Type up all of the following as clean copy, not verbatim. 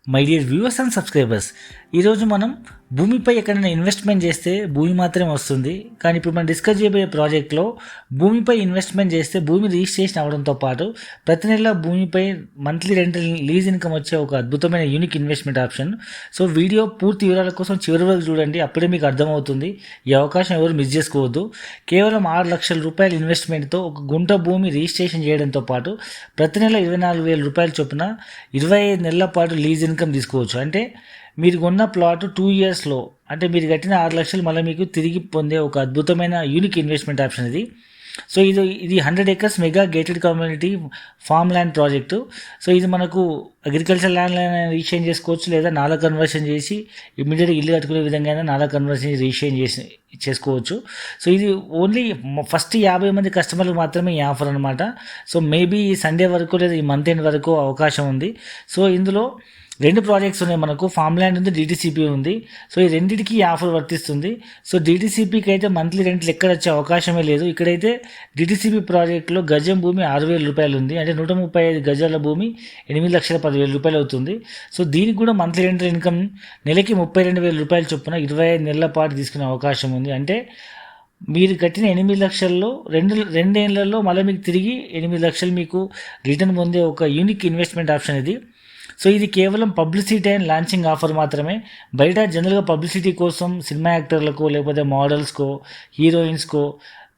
My dear viewers and subscribers, ఈరోజు మనం భూమిపై ఎక్కడైనా ఇన్వెస్ట్మెంట్ చేస్తే భూమి మాత్రమే వస్తుంది. కానీ ఇప్పుడు మనం డిస్కస్ చేయబోయే ప్రాజెక్ట్లో భూమిపై ఇన్వెస్ట్మెంట్ చేస్తే భూమి రిజిస్ట్రేషన్ అవడంతో పాటు ప్రతి నెల భూమిపై మంత్లీ రెంటల్ లీజ్ ఇన్కమ్ వచ్చే ఒక అద్భుతమైన unique investment option. So video పూర్తి వివరాల కోసం చివరి వరకు చూడండి, అప్పుడే మీకు అర్థమవుతుంది. ఈ అవకాశం ఎవరు మిస్ చేసుకోవద్దు. కేవలం 6 లక్షల రూపాయల ఇన్వెస్ట్మెంట్తో ఒక గుంట భూమి రిజిస్ట్రేషన్ చేయడంతో పాటు ప్రతి నెల 24,000 రూపాయల చొప్పున 25 నెలల పాటు లీజ్ ఇన్కమ్ తీసుకోవచ్చు. అంటే మీరు కొన్న ప్లాట్ 2 ఇయర్స్లో, అంటే మీరు కట్టిన 6 లక్షలు మళ్ళీ మీకు తిరిగి పొందే ఒక అద్భుతమైన యూనిక్ ఇన్వెస్ట్మెంట్ ఆప్షన్ ఇది. సో ఇది 100 acres mega gated community farm land project. So ఇది మనకు అగ్రికల్చర్ ల్యాండ్ రిజిస్ట్రేషన్ చేసుకోవచ్చు, లేదా నాలా కన్వర్షన్ చేసి ఇమ్మీడియట్గా ఇల్లు కట్టుకునే విధంగా నాలా కన్వర్షన్ రిజిస్ట్రేషన్ చేసుకోవచ్చు. సో ఇది ఓన్లీ ఫస్ట్ 50 మంది కస్టమర్లకు మాత్రమే ఈ ఆఫర్ అనమాట. సో మేబీ ఈ సండే వరకు లేదా ఈ మంత్ ఎండ్ వరకు అవకాశం ఉంది. సో ఇందులో 2 ప్రాజెక్ట్స్ ఉన్నాయి, మనకు ఫామ్ ల్యాండ్ ఉంది, డిటీసీపీ ఉంది. సో ఈ రెండింటికి ఆఫర్ వర్తిస్తుంది. సో డిటీసీపీకి అయితే మంత్లీ రెంట్లు ఎక్కడ వచ్చే అవకాశమే లేదు. ఇక్కడైతే డిటీసీపీ ప్రాజెక్టులో గజం భూమి 6,000 రూపాయలు ఉంది, అంటే 135 గజాల భూమి 8,10,000 రూపాయలు అవుతుంది. సో దీనికి కూడా మంత్లీ రెంటల్ ఇన్కమ్ నెలకి 32,000 రూపాయల చొప్పున 25 నెలల పాటు తీసుకునే అవకాశం ఉంది. అంటే మీరు కట్టిన 8 లక్షల్లో రెండేళ్లలో మళ్ళీ మీకు తిరిగి 8 లక్షలు మీకు రిటర్న్ పొందే ఒక యూనిక్ ఇన్వెస్ట్మెంట్ ఆప్షన్ ఇది. సో ఇది కేవలం పబ్లిసిటీ అండ్ లాంచింగ్ ఆఫర్ మాత్రమే. బయట జనరల్గా పబ్లిసిటీ కోసం సినిమా యాక్టర్లకు, లేకపోతే మోడల్స్కో, హీరోయిన్స్కో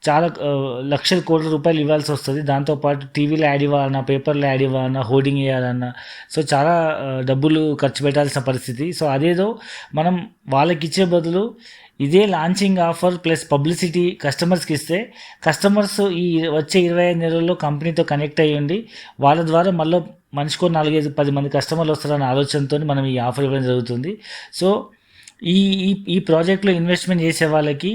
చాలా లక్షల కోట్ల రూపాయలు ఇవ్వాల్సి వస్తుంది. దాంతోపాటు టీవీలో యాడ్ ఇవ్వాలన్నా, పేపర్లో యాడ్ ఇవ్వాలన్నా, హోర్డింగ్ వేయాలన్నా సో చాలా డబ్బులు ఖర్చు పెట్టాల్సిన పరిస్థితి. సో అదేదో మనం వాళ్ళకి ఇచ్చే బదులు ఇదే లాంచింగ్ ఆఫర్ ప్లస్ పబ్లిసిటీ కస్టమర్స్కి ఇస్తే, కస్టమర్స్ ఈ వచ్చే 25 నెలల్లో కంపెనీతో కనెక్ట్ అయ్యండి, వాళ్ళ ద్వారా మళ్ళీ మనిషికో 4-5-10 మంది కస్టమర్లు వస్తారన్న ఆలోచనతో మనం ఈ ఆఫర్ ఇవ్వడం జరుగుతుంది. సో ఈ ఈ ప్రాజెక్ట్లో ఇన్వెస్ట్మెంట్ చేసే వాళ్ళకి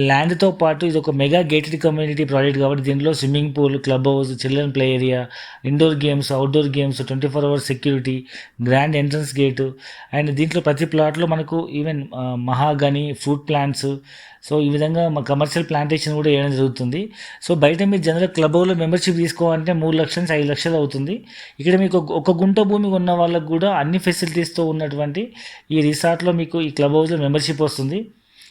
ల్యాండ్తో పాటు ఇది ఒక మెగా గేటెడ్ కమ్యూనిటీ ప్రాజెక్ట్ కాబట్టి దీనిలో swimming pool, club house, children play area, indoor games, outdoor games, 24 hours security, grand entrance gate, and దీంట్లో ప్రతి ప్లాట్లో మనకు even mahogany, fruit plants, so ఈ విధంగా మా కమర్షియల్ ప్లాంటేషన్ కూడా వేయడం జరుగుతుంది. సో బయట మీరు జనరల్ క్లబ్ హౌస్లో మెంబర్షిప్ తీసుకోవాలంటే 3 లక్షల నుంచి 5 లక్షలు అవుతుంది. ఇక్కడ మీకు ఒక గుంట భూమి ఉన్న వాళ్ళకు కూడా అన్ని ఫెసిలిటీస్తో ఉన్నటువంటి ఈ రిసార్ట్లో మీకు ఈ క్లబ్ హౌస్లో మెంబర్షిప్ వస్తుంది.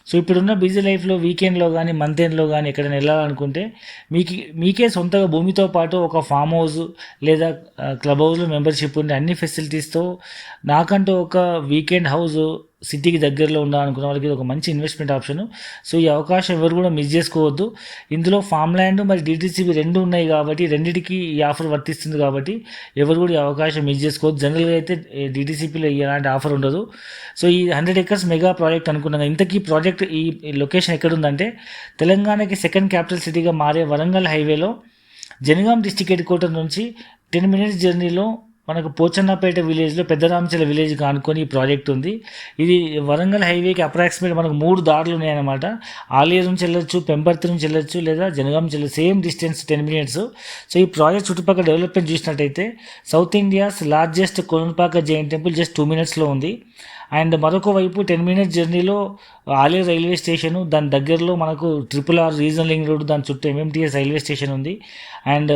సో ఇప్పుడున్న బిజీ లైఫ్లో వీకెండ్లో కానీ మంత్ ఎండ్లో కానీ ఎక్కడైనా వెళ్ళాలనుకుంటే మీకే సొంతగా భూమితో పాటు ఒక ఫామ్ హౌస్ లేదా క్లబ్ హౌస్లో మెంబర్షిప్ ఉండే అన్ని ఫెసిలిటీస్తో నాకంటూ ఒక వీకెండ్ హౌస్ సిటీకి దగ్గరలో ఉండాలనుకున్న వాళ్ళకి ఇది ఒక మంచి ఇన్వెస్ట్మెంట్ ఆప్షన్. సో ఈ అవకాశం ఎవరు కూడా మిస్ చేసుకోవద్దు. ఇందులో ఫామ్ ల్యాండ్ మరి డిటీసీబీ 2 ఉన్నాయి కాబట్టి రెండింటికి ఈ ఆఫర్ వర్తిస్తుంది కాబట్టి ఎవరు కూడా ఈ అవకాశం మిస్ చేసుకోవద్దు. జనరల్గా అయితే డిటీసీపీలో ఎలాంటి ఆఫర్ ఉండదు. సో ఈ 100 acres మెగా ప్రాజెక్ట్ అనుకున్నాను. ఇంతకీ ప్రాజెక్ట్ ఈ లొకేషన్ ఎక్కడుందంటే తెలంగాణకి సెకండ్ క్యాపిటల్ సిటీగా మారే వరంగల్ హైవేలో జనగాం డిస్టిక్ హెడ్ క్వార్టర్ నుంచి 10 minutes జర్నీలో మనకు పోచన్నపేట విలేజ్లో పెద్దరామచల విలేజ్కి ఆనుకొని ఈ ప్రాజెక్ట్ ఉంది. ఇది వరంగల్ హైవేకి అప్రాక్సిమేట్ మనకు 3 దారులు ఉన్నాయన్నమాట. ఆలేరు నుంచి వెళ్ళొచ్చు, పెంపర్తి నుంచి వెళ్ళొచ్చు, లేదా జనగాం నుంచి వెళ్ళచ్చు. Same distance 10 minutes. సో ఈ ప్రాజెక్ట్ చుట్టుపక్కల డెవలప్మెంట్ చూసినట్టయితే south India's largest Konapaka Jain temple just 2 minutesలో ఉంది. అండ్ మరొక వైపు 10 minutes జర్నీలో ఆలేరు రైల్వే స్టేషను, దాని దగ్గరలో మనకు RRR రీజనల్ లింక్ రోడ్, దాని చుట్టూ MMTS రైల్వే స్టేషన్ ఉంది. అండ్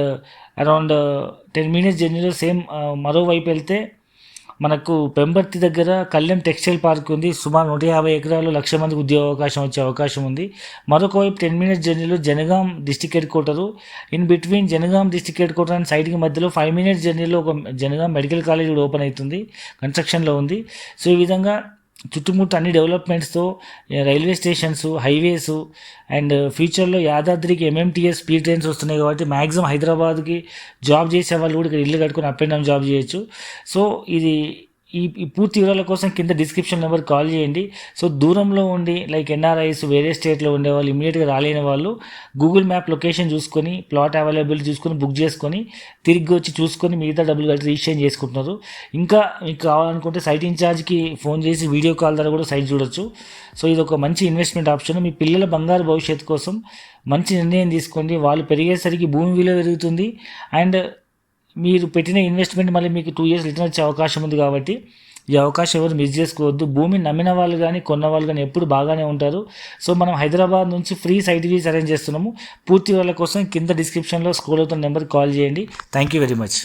అరౌండ్ 10 minutes జర్నీలో సేమ్ మరోవైపు వెళ్తే మనకు పెంబర్తి దగ్గర కళ్యాణ్ టెక్స్టైల్ పార్క్ ఉంది. సుమారు 150 ఎకరాలు, 1,00,000 మందికి ఉద్యోగ అవకాశం వచ్చే అవకాశం ఉంది. మరొక వైపు 10 minutes జర్నీలో Jangaon district head quarter, in between Jangaon district head quarter and సైడ్కి మధ్యలో 5 minutes జర్నీలో ఒక జనగాం మెడికల్ కాలేజ్ కూడా ఓపెన్ అవుతుంది, కన్స్ట్రక్షన్లో ఉంది. సో ఈ విధంగా చుట్టుముట్టు అన్ని డెవలప్మెంట్స్తో రైల్వే స్టేషన్స్, హైవేస్ అండ్ ఫ్యూచర్లో యాదాద్రికి MMTS స్పీడ్ ట్రైన్స్ వస్తున్నాయి కాబట్టి మ్యాక్సిమం హైదరాబాద్కి జాబ్ చేసే వాళ్ళు కూడా ఇక్కడ ఇల్లు కట్టుకొని అప్ అండ్ డౌన్ జాబ్ చేయొచ్చు. సో ఇది ఈ పూర్తి వివరాల కోసం కింద డిస్క్రిప్షన్ నెంబర్ కాల్ చేయండి. సో దూరంలో ఉండి లైక్ NRIs, వేరే స్టేట్లో ఉండేవాళ్ళు, ఇమీడియట్గా రాలేని వాళ్ళు గూగుల్ మ్యాప్ లొకేషన్ చూసుకొని ప్లాట్ అవైలబుల్ చూసుకొని బుక్ చేసుకొని తిరిగి వచ్చి చూసుకొని మిగతా డబ్బులు కట్టి రిజిస్ట్రేషన్ చేసుకుంటున్నారు. ఇంకా మీకు కావాలనుకుంటే సైట్ ఇన్ఛార్జ్కి ఫోన్ చేసి వీడియో కాల్ ద్వారా కూడా సైట్ చూడొచ్చు. సో ఇది ఒక మంచి ఇన్వెస్ట్మెంట్ ఆప్షన్. మీ పిల్లల బంగారు భవిష్యత్తు కోసం మంచి నిర్ణయం తీసుకోండి. వాళ్ళు పెరిగేసరికి భూమి విలువ పెరుగుతుంది అండ్ మీరు పెట్టిన ఇన్వెస్ట్మెంట్ మళ్ళీ మీకు 2 years రిటర్న్ వచ్చే అవకాశం ఉంది కాబట్టి ఈ అవకాశం ఎవరు మిస్ చేసుకోవద్దు. భూమిని నమ్మిన వాళ్ళు కానీ కొన్న వాళ్ళు కానీ ఎప్పుడు బాగానే ఉంటారు. సో మనం హైదరాబాద్ నుంచి ఫ్రీ సైట్ వీస్ అరేంజ్ చేస్తున్నాము. పూర్తి వాళ్ళ కోసం కింద డిస్క్రిప్షన్లో స్క్రోల్ అవుతున్న నెంబర్కి కాల్ చేయండి. Thank you very much.